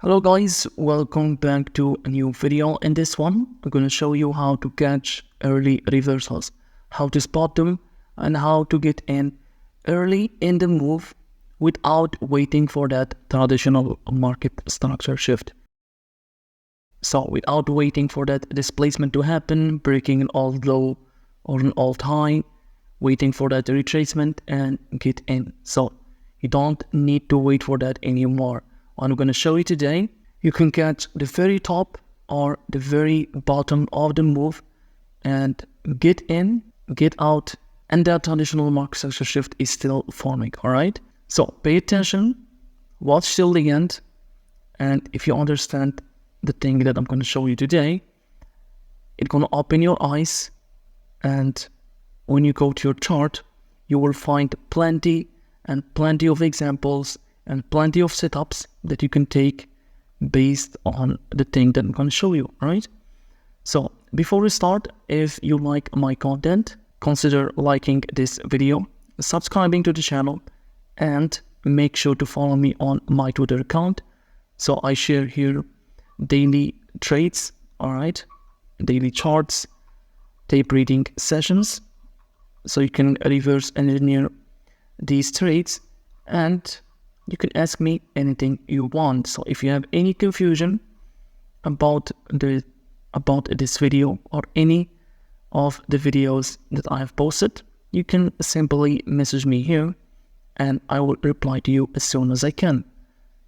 Hello guys, welcome back to a new video. In this one, I'm going to show you how to catch early reversals, how to spot them, and how to get in early in the move without waiting for that traditional market structure shift. So without waiting for that displacement to happen, breaking an alt low or an alt high, waiting for that retracement and get in. So you don't need to wait for that anymore. I'm going to show you today, you can catch the very top or the very bottom of the move and get in, get out, and that traditional market structure shift is still forming, all right? So pay attention, watch till the end, and if you understand the thing that I'm going to show you today, it's going to open your eyes, and when you go to your chart, you will find plenty of examples and plenty of setups that you can take based on the thing that I'm going to show you, right? So before we start, if you like my content, consider liking this video, subscribing to the channel, and make sure to follow me on my Twitter account. So I share here daily trades, all right, daily charts, tape reading sessions, so you can reverse engineer these trades, and you can ask me anything you want. So if you have any confusion about this video or any of the videos that I have posted, you can simply message me here and I will reply to you as soon as I can.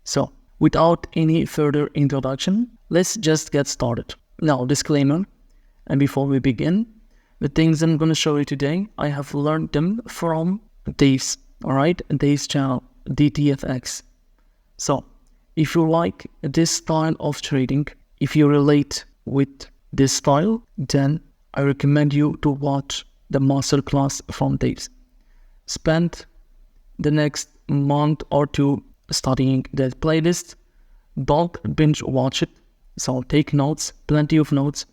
So without any further introduction, let's just get started. Now, disclaimer, and before we begin, the things I'm going to show you today, I have learned them from Dave's, all right, Dave's channel, DTFX. So if you like this style of trading, if you relate with this style, then I recommend you to watch the masterclass from Dave's. Spend the next month or two studying that playlist. Don't binge watch it. So take notes, plenty of notes,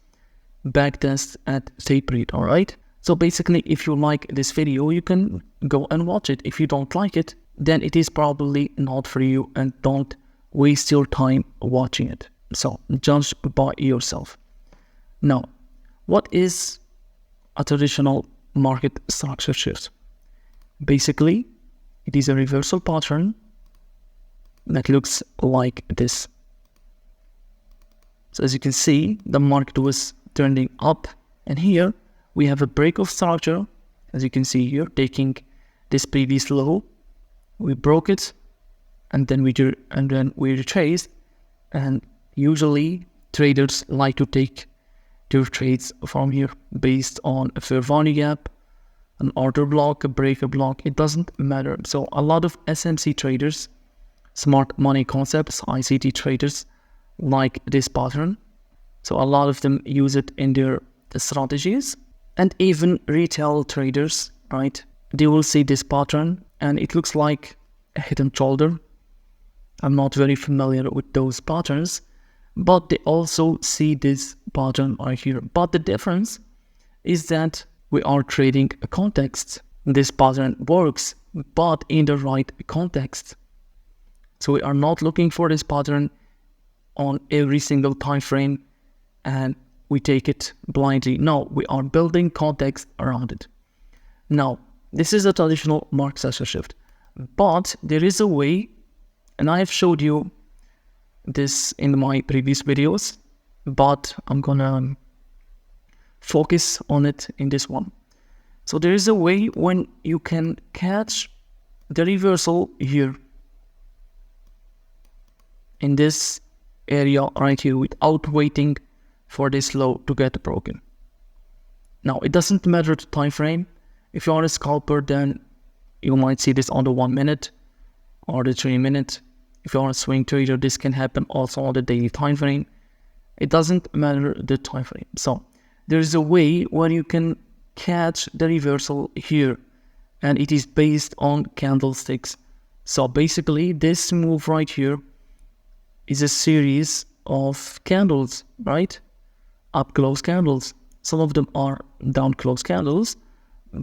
backtest and tape read, all right? So basically, if you like this video, you can go and watch it. If you don't like it, then it is probably not for you, and don't waste your time watching it. So judge by yourself. Now, what is a traditional market structure shift? Basically, it is a reversal pattern that looks like this. So as you can see, the market was turning up, and here we have a break of structure, as you can see here, taking this previous low. We broke it, and then we retraced. And usually traders like to take their trades from here based on a fair value gap, an order block, a breaker block. It doesn't matter. So a lot of SMC traders, smart money concepts, ICT traders, like this pattern. So a lot of them use it in their strategies, and even retail traders, right? They will see this pattern and it looks like a head and shoulder. I'm not very familiar with those patterns, but they also see this pattern right here. But the difference is that we are trading a context. This pattern works, but in the right context. So we are not looking for this pattern on every single time frame and we take it blindly. No, we are building context around it. Now, this is a traditional market structure shift, but there is a way, and I have showed you this in my previous videos, but I'm gonna focus on it in this one. So there is a way when you can catch the reversal here in this area right here without waiting for this low to get broken. Now, it doesn't matter the time frame. If you are a scalper, then you might see this on the 1 minute or the 3 minute. If you are a swing trader, this can happen also on the daily time frame. It doesn't matter the time frame. So there is a way where you can catch the reversal here, and it is based on candlesticks. So basically, this move right here is a series of candles, right? Up close candles. Some of them are down close candles,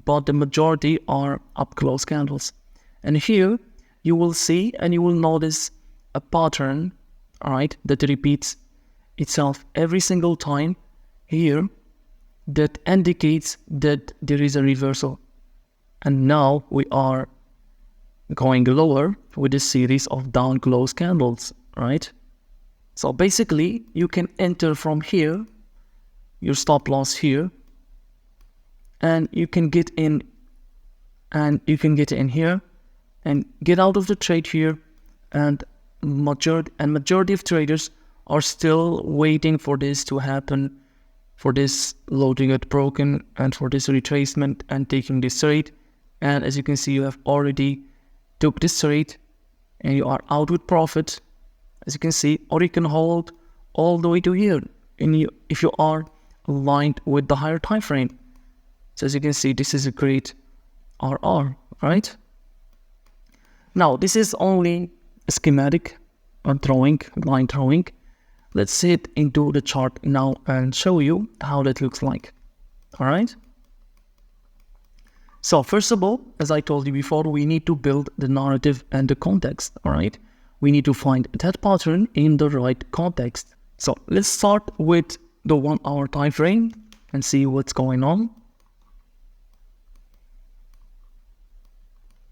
but the majority are up close candles. And here you will see and you will notice a pattern all right, that repeats itself every single time here, that indicates that there is a reversal. And now we are going lower with a series of down close candles, right? So basically you can enter from here, your stop loss here, and you can get in, and you can get in here and get out of the trade here. And majority of traders are still waiting for this to happen, for this low to get broken, and for this retracement and taking this trade. And as you can see, you have already took this trade and you are out with profit, as you can see, or you can hold all the way to here if you are aligned with the higher time frame. So as you can see, this is a great RR, right? Now this is only a schematic on line throwing. Let's hit into the chart now and show you how that looks like. All right. So first of all, as I told you before, we need to build the narrative and the context. All right. We need to find that pattern in the right context. So let's start with the 1 hour time frame and see what's going on.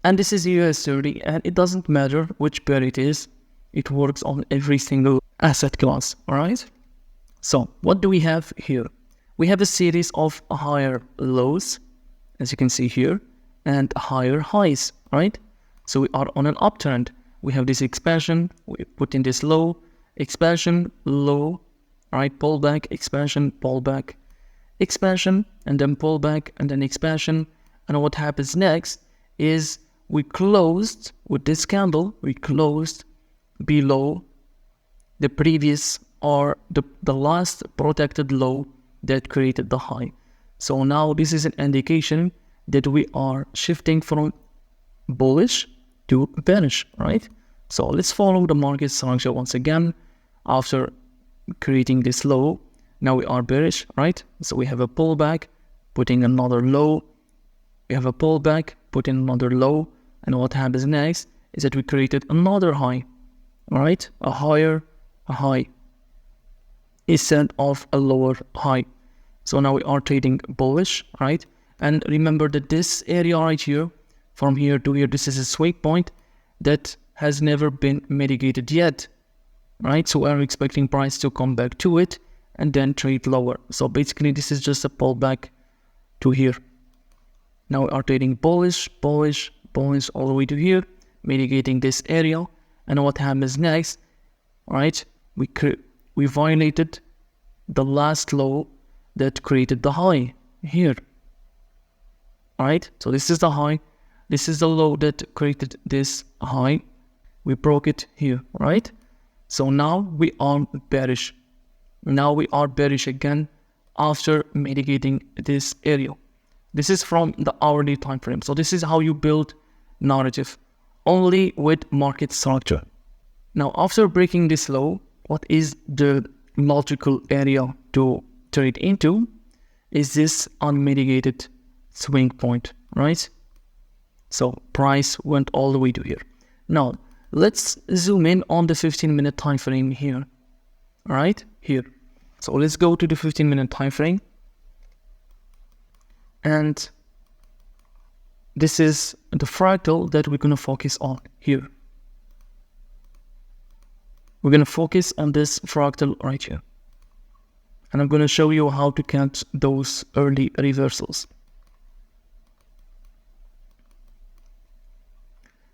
And this is US30, and it doesn't matter which pair it is. It works on every single asset class, all right? So what do we have here? We have a series of higher lows, as you can see here, and higher highs, right? So we are on an uptrend. We have this expansion, we put in this low, expansion, low, all right, pullback, expansion, pullback, expansion, and then pullback, and then expansion. And what happens next is we closed with this candle, we closed below the previous or the last protected low that created the high. So now this is an indication that we are shifting from bullish to bearish, right? So let's follow the market structure once again. After creating this low, now we are bearish, right? So we have a pullback, putting another low. We have a pullback, putting another low. And what happens next is that we created another high, all right? A high instead of a lower high. So now we are trading bullish, right? And remember that this area right here, from here to here, this is a swing point that has never been mitigated yet, right? So we're expecting price to come back to it and then trade lower. So basically this is just a pullback to here. Now we are trading bullish, bullish, bullish all the way to here, mitigating this area. And what happens next, right? We violated the last low that created the high here, right? So this is the high, this is the low that created this high. We broke it here, right? So now we are bearish. Now we are bearish again after mitigating this area. This is from the hourly time frame. So this is how you build narrative, only with market structure. Now after breaking this low, what is the logical area to trade into is this unmitigated swing point, right? So price went all the way to here. Now let's zoom in on the 15-minute time frame here, all right? Here. So let's go to the 15-minute time frame. And this is the fractal that we're going to focus on here. We're going to focus on this fractal right here. And I'm going to show you how to catch those early reversals.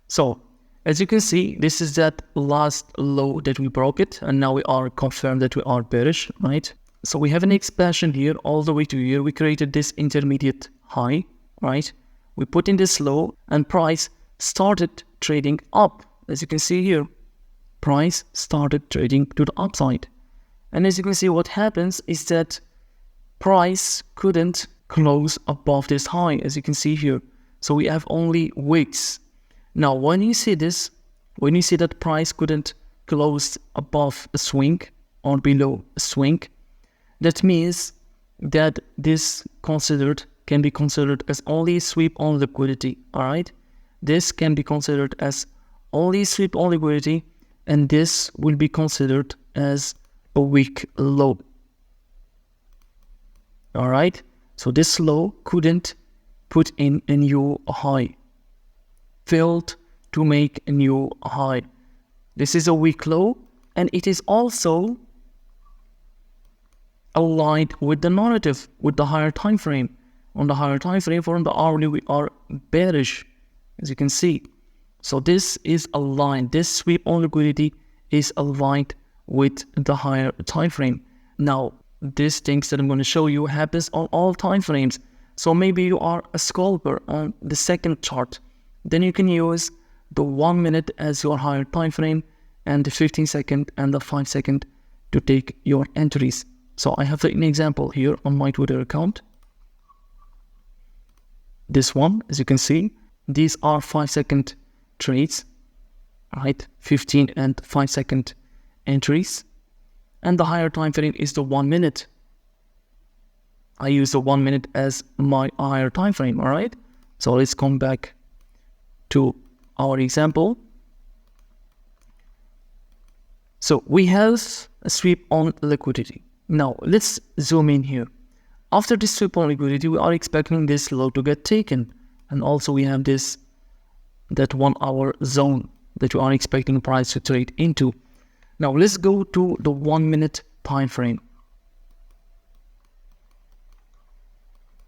So, as you can see, this is that last low that we broke it. And now we are confirmed that we are bearish, right? So we have an expansion here all the way to here. We created this intermediate high, right? We put in this low and price started trading up. As you can see here, price started trading to the upside. And as you can see, what happens is that price couldn't close above this high, as you can see here. So we have only wicks. Now, when you see this, when you see that price couldn't close above a swing or below a swing, that means that this can be considered as only sweep on liquidity, all right? This can be considered as only sweep on liquidity, and this will be considered as a weak low. All right, so this low couldn't put in a new high, failed to make a new high. This is a weak low, and it is also aligned with the narrative, with the higher time frame. On the higher time frame, for the hourly, we are bearish, as you can see. So this is aligned. This sweep on liquidity is aligned with the higher time frame. Now, these things that I'm going to show you happens on all time frames. So maybe you are a scalper on the second chart. Then you can use the 1 minute as your higher time frame and the 15-second and the 5-second to take your entries. So I have an example here on my Twitter account. This one, as you can see, these are 5-second trades, right? 15 and 5-second entries. And the higher time frame is the 1 minute. I use the 1 minute as my higher time frame, all right? So let's come back to our example. So we have a sweep on liquidity. Now let's zoom in here. After this sweep on liquidity, we are expecting this low to get taken. And also we have that 1 hour zone that we are expecting price to trade into. Now let's go to the 1 minute time frame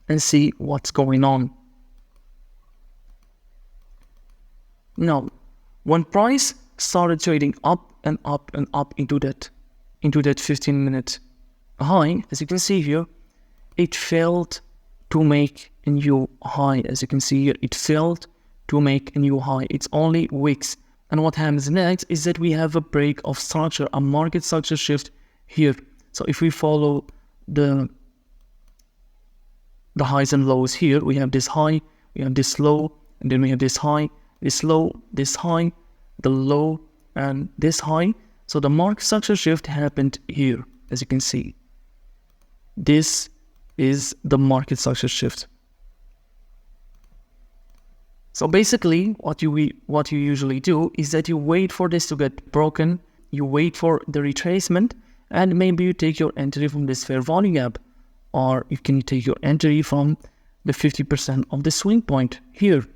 and see what's going on. Now, when price started trading up and up and up into that 15-minute high, as you can see here, it failed to make a new high. As you can see here, it failed to make a new high. It's only wicks. And what happens next is that we have a break of structure, a market structure shift here. So if we follow the highs and lows here, we have this high, we have this low, and then we have this high, this low, this high, the low, and this high. So the market structure shift happened here, as you can see. This is the market structure shift. So basically, what you usually do is that you wait for this to get broken, you wait for the retracement, and maybe you take your entry from this fair value gap, or you can take your entry from the 50% of the swing point here.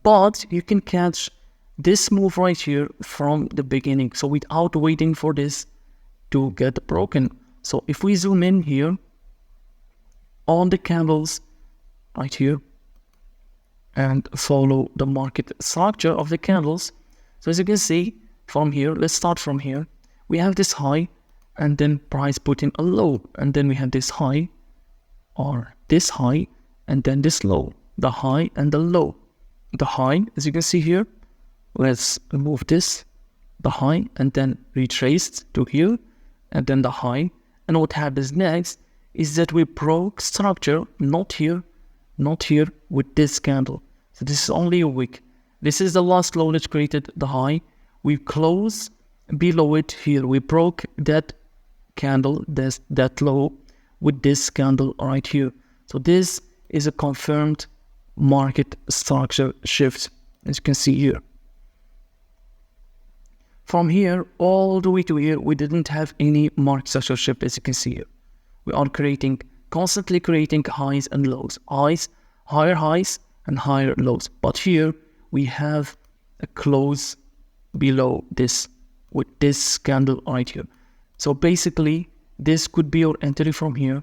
But you can catch this move right here from the beginning, so without waiting for this to get broken. So if we zoom in here on the candles right here, and follow the market structure of the candles. So as you can see from here, let's start from here. We have this high, and then price put in a low, and then we have this high, or this high, and then this low, the high and the low. The high, as you can see here, let's remove this, the high, and then retraced to here, and then the high. And what happens next is that we broke structure, not here, with this candle. So this is only a wick. This is the last low that created the high. We close below it here. We broke that candle, that low, with this candle right here. So this is a confirmed market structure shift, as you can see here. From here all the way to here, we didn't have any market structure shift, as you can see here. We are constantly creating highs and lows, higher highs and higher lows. But here we have a close below this with this candle right here. So basically, this could be your entry from here.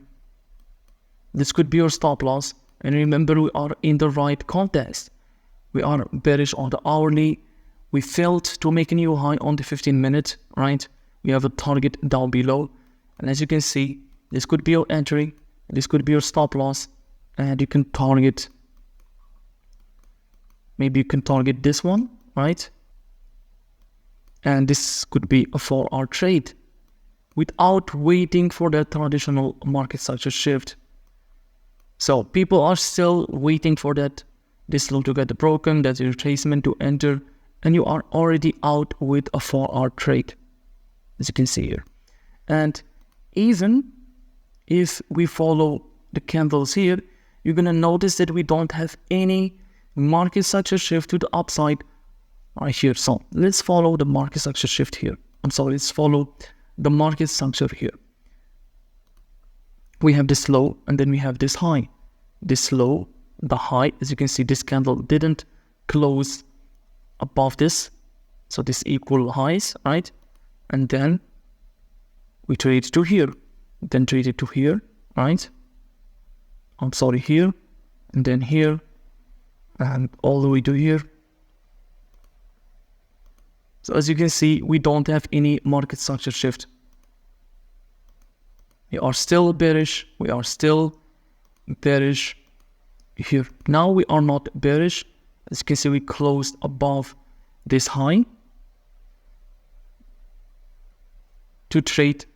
This could be your stop loss. And remember, we are in the right context. We are bearish on the hourly. We failed to make a new high on the 15-minute, right? We have a target down below. And as you can see, this could be your entry. This could be your stop loss. And you can target, maybe you can target this one, right? And this could be a 4-hour trade without waiting for the traditional market structure shift. So people are still waiting for this low to get broken, that retracement to enter, and you are already out with a 4-hour trade, as you can see here. And even if we follow the candles here, you're going to notice that we don't have any market structure shift to the upside right here. So let's follow the market structure shift here. Let's follow the market structure here. We have this low and then we have this high. This low, the high, as you can see, this candle didn't close above this. So this equal highs, right? And then we trade to here, then trade it to here, right? Here, and then here, and all the way to here. So as you can see, we don't have any market structure shift. We are still bearish. We are still bearish here. Now we are not bearish. As you can see, we closed above this high to trade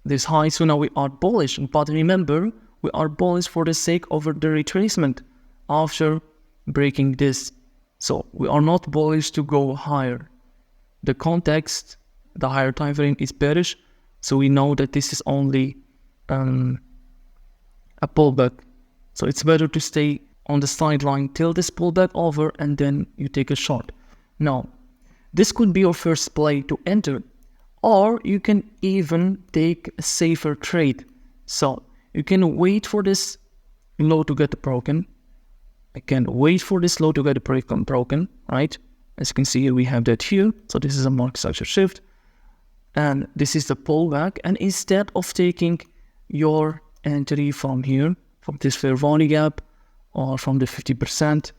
this high. So now we are bullish. But remember, we are bullish for the sake of the retracement after breaking this. So we are not bullish to go higher. The context, the higher time frame is bearish. So we know that this is only a pullback. So it's better to stay on the sideline till this pullback over and then you take a short. Now, this could be your first play to enter, or you can even take a safer trade. So you can wait for this low to get broken. I can wait for this low to get broken, right? As you can see here, we have that here. So this is a market structure shift. And this is the pullback. And instead of taking your entry from here, from this fair value gap, or from the 50%,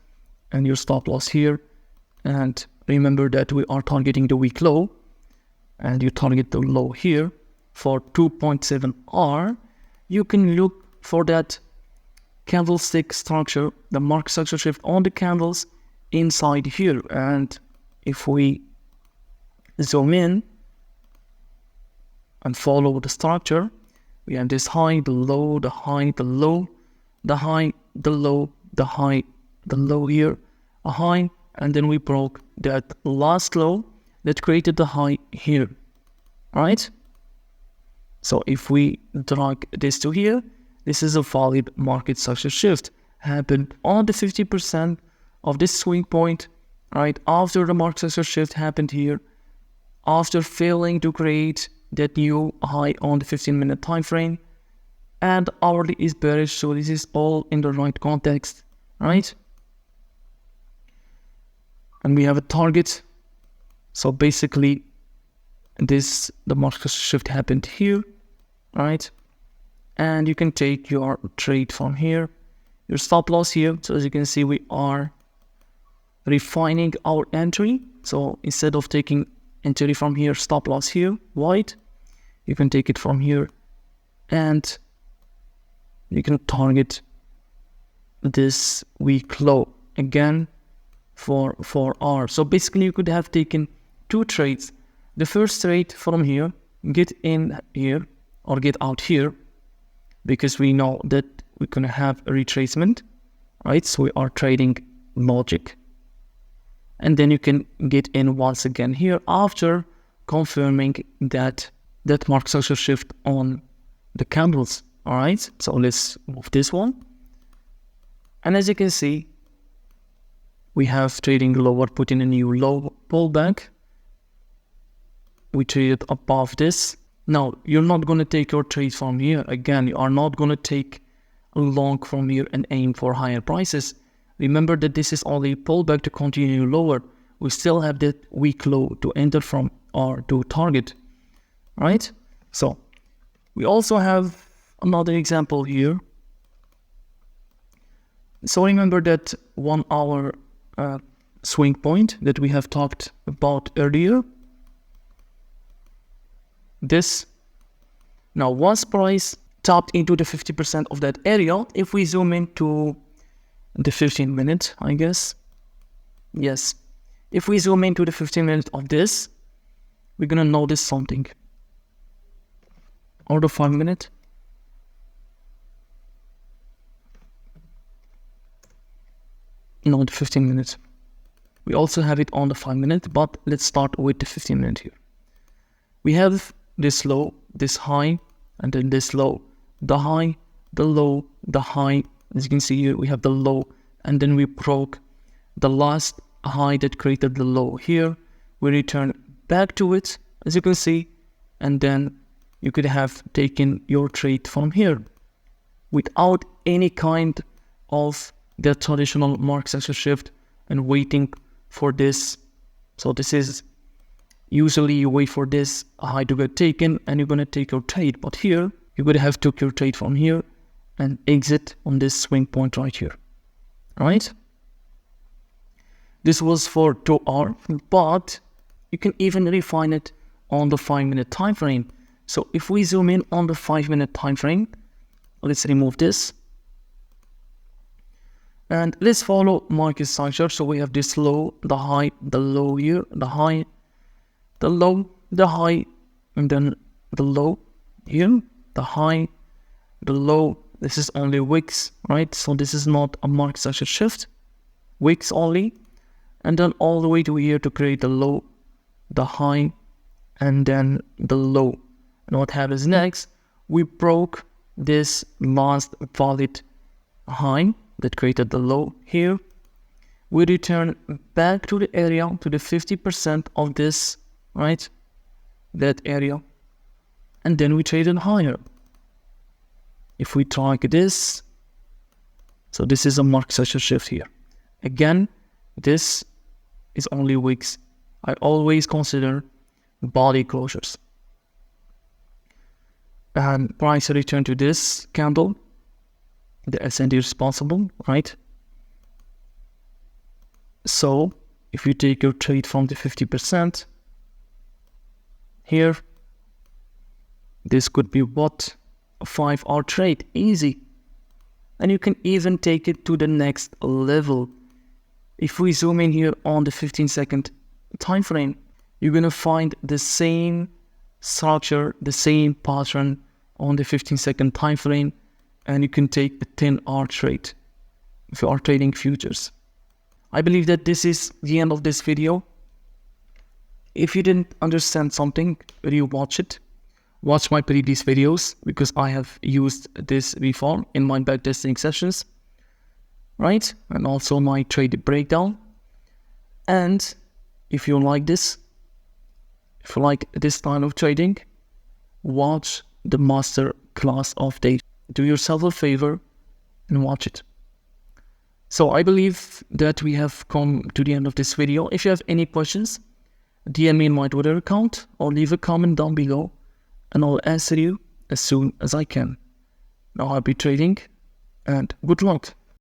and your stop loss here, and remember that we are targeting the week low, and you target the low here for 2.7 R, you can look for that candlestick structure, the market structure shift on the candles inside here. And if we zoom in and follow the structure, we have this high, the low, the high, the low, the high, the low, the high, the low here, a high, and then we broke that last low that created the high here, right? So if we drag this to here, this is a valid market structure shift. Happened on the 50% of this swing point, right? After the market structure shift happened here, after failing to create that new high on the 15-minute time frame, and hourly is bearish, so this is all in the right context, right? And we have a target. So basically the market shift happened here, right? And you can take your trade from here, your stop loss here. So as you can see, we are refining our entry. So instead of taking entry from here, stop loss here, white, you can take it from here and you can target this week low again for 4 hours. So basically you could have taken 2 trades. The first trade from here, get in here or get out here, because we know that we're going to have a retracement, right? So we are trading logic. And then you can get in once again here after confirming that market structure shift on the candles. All right, so let's move this one. And as you can see, we have trading lower, put in a new low pullback. We traded above this. Now, you're not going to take your trade from here. Again, you are not going to take a long from here and aim for higher prices. Remember that this is only pullback to continue lower. We still have that weak low to enter from or to target, right? So we also have another example here. So remember that 1 hour swing point that we have talked about earlier. This, now once price tapped into the 50% of that area, if we zoom into the 15 minutes, I guess, yes, if we zoom into the 15 minutes of this, we're gonna notice something. Or the 5 minute. No, the 15 minutes. We also have it on the 5 minute, but let's start with the 15 minute here. We have this low, this high, and then this low, the high, the low, the high. As you can see here, we have the low, and then we broke the last high that created the low here. We return back to it, as you can see, and then you could have taken your trade from here without any kind of the traditional market structure shift and waiting for this. So this is usually you wait for this high to get taken and you're going to take your trade. But here you're going to have took your trade from here and exit on this swing point right here. Right? This was for 2 hour, but you can even refine it on the 5-minute time frame. So if we zoom in on the 5-minute time frame, let's remove this. And let's follow market structure. So we have this low, the high, the low here, the high, the low, the high, and then the low here, the high, the low. This is only wicks, right? So this is not a market structure shift, wicks only. And then all the way to here to create the low, the high, and then the low. And what happens next? We broke this last valid high that created the low here. We return back to the area, to the 50% of this, right? That area. And then we trade it higher. If we track this, so this is a market structure shift here. Again, this is only wicks. I always consider body closures. And price return to this candle, the S&D responsible, right? So if you take your trade from the 50% here, this could be what? A 5-hour trade, easy. And you can even take it to the next level. If we zoom in here on the 15-second time frame, you're going to find the same structure, the same pattern on the 15-second time frame, and you can take a 10-hour trade if you are trading futures. I believe that this is the end of this video. If you didn't understand something, rewatch it. Watch my previous videos because I have used this before in my backtesting sessions, right? And also my trade breakdown. And if you like this, if you like this style of trading, watch the master class of day. Do yourself a favor and watch it. So I believe that we have come to the end of this video. If you have any questions, DM me in my Twitter account or leave a comment down below and I'll answer you as soon as I can. Now happy trading and good luck.